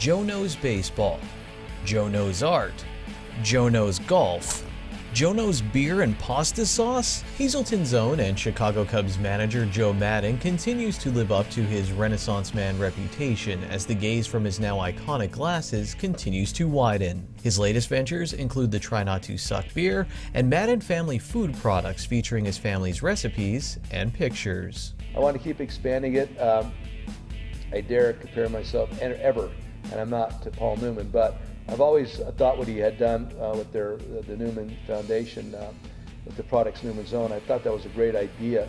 Joe knows baseball, Joe knows art, Joe knows golf, Joe knows beer and pasta sauce? Hazelton's own and Chicago Cubs manager Joe Maddon continues to live up to his Renaissance man reputation as the gaze from his now iconic glasses continues to widen. His latest ventures include the Try Not to Suck beer and Maddon family food products featuring his family's recipes and pictures. I want to keep expanding it. I dare compare myself ever, and I'm not, to Paul Newman, but I've always thought what he had done with the Newman Foundation, with the products Newman's Own, I thought that was a great idea.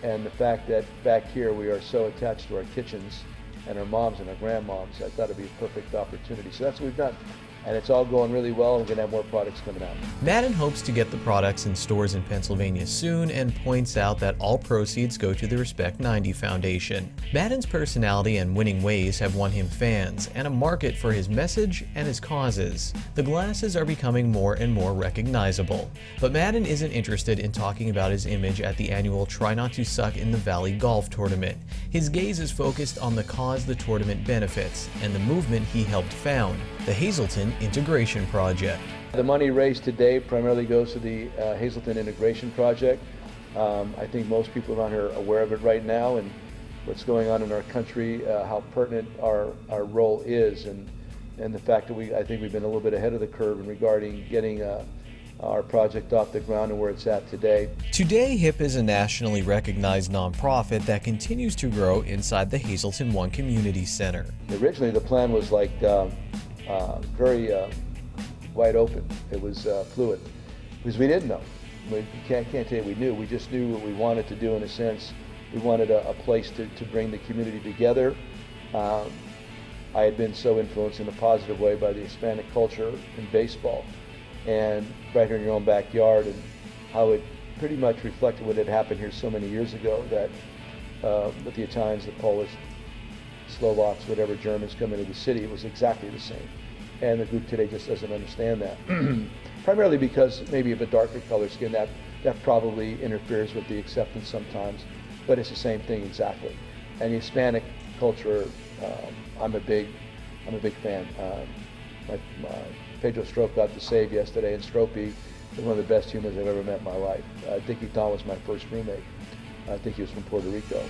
And the fact that back here we are so attached to our kitchens and our moms and our grandmoms, I thought it'd be a perfect opportunity. So that's what we've done. And it's all going really well. We're going to have more products coming out. Maddon hopes to get the products in stores in Pennsylvania soon and points out that all proceeds go to the Respect 90 Foundation. Maddon's personality and winning ways have won him fans and a market for his message and his causes. The glasses are becoming more and more recognizable. But Maddon isn't interested in talking about his image at the annual Try Not to Suck in the Valley golf tournament. His gaze is focused on the cause the tournament benefits and the movement he helped found, the Hazelton Integration Project. The money raised today primarily goes to the Hazelton Integration Project. I think most people around here are aware of it right now and what's going on in our country, how pertinent our role is, and the fact that I think we've been a little bit ahead of the curve in regarding getting our project off the ground and where it's at today. Today, HIP is a nationally recognized nonprofit that continues to grow inside the Hazelton One Community Center. Originally, the plan was like very wide open. It was fluid because we didn't know. We can't tell you we knew. We just knew what we wanted to do in a sense. We wanted a place to bring the community together. I had been so influenced in a positive way by the Hispanic culture in baseball, and right here in your own backyard, and how it pretty much reflected what had happened here so many years ago, that with the Italians, the Polish, Slovaks, whatever, Germans come into the city, it was exactly the same. And the group today just doesn't understand that. Primarily because maybe of a darker color skin, that probably interferes with the acceptance sometimes, but it's the same thing exactly. And the Hispanic culture, I'm a big fan. Pedro Strop got the save yesterday, and Stropey is one of the best humans I've ever met in my life. Dickie Thon was my first roommate. I think he was from Puerto Rico.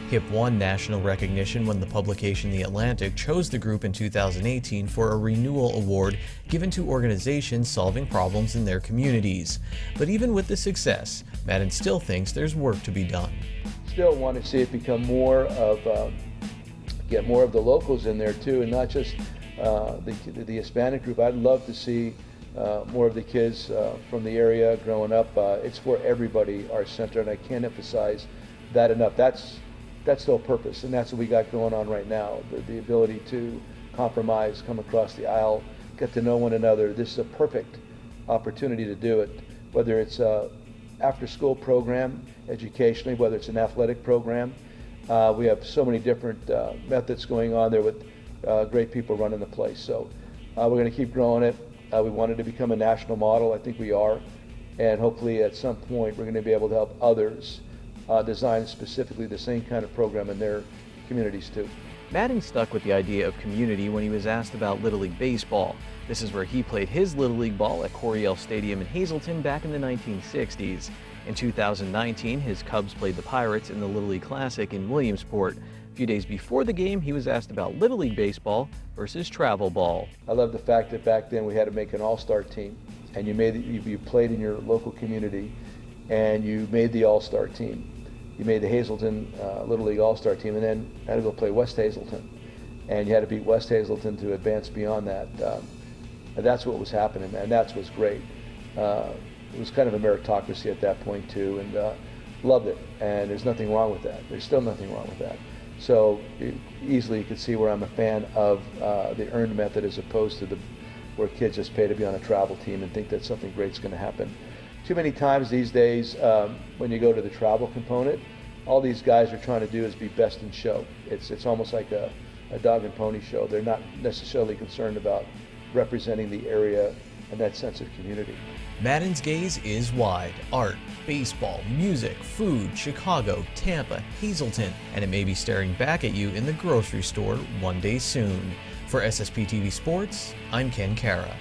HIP won national recognition when the publication The Atlantic chose the group in 2018 for a renewal award given to organizations solving problems in their communities. But even with the success, Maddon still thinks there's work to be done. Still want to see it become more of, get more of the locals in there too, and not just the Hispanic group. I'd love to see more of the kids from the area growing up. It's for everybody, our center, and I can't emphasize that enough. That's the whole purpose, and that's what we got going on right now. The ability to compromise, come across the aisle, get to know one another. This is a perfect opportunity to do it, whether it's after school program, educationally, whether it's an athletic program. We have so many different methods going on there with great people running the place. So we're going to keep growing it. We wanted to become a national model. I think we are. And hopefully at some point we're going to be able to help others design specifically the same kind of program in their communities too. Maddon stuck with the idea of community when he was asked about Little League Baseball. This is where he played his Little League ball at Coryell Stadium in Hazelton back in the 1960s. In 2019, his Cubs played the Pirates in the Little League Classic in Williamsport. A few days before the game, he was asked about Little League Baseball versus travel ball. I love the fact that back then we had to make an all-star team, and you played in your local community, and you made the all-star team. You made the Hazelton Little League all-star team, and then had to go play West Hazelton, and you had to beat West Hazelton to advance beyond that. And that's what was happening, and that's what's great. It was kind of a meritocracy at that point too, and loved it. And there's nothing wrong with that. There's still nothing wrong with that. So easily you can see where I'm a fan of the earned method as opposed to where kids just pay to be on a travel team and think that something great's going to happen. Too many times these days, when you go to the travel component, all these guys are trying to do is be best in show. It's almost like a dog and pony show. They're not necessarily concerned about representing the area and that sense of community. Maddon's gaze is wide. Art, baseball, music, food, Chicago, Tampa, Hazelton, and it may be staring back at you in the grocery store one day soon. For SSPTV Sports, I'm Ken Kara.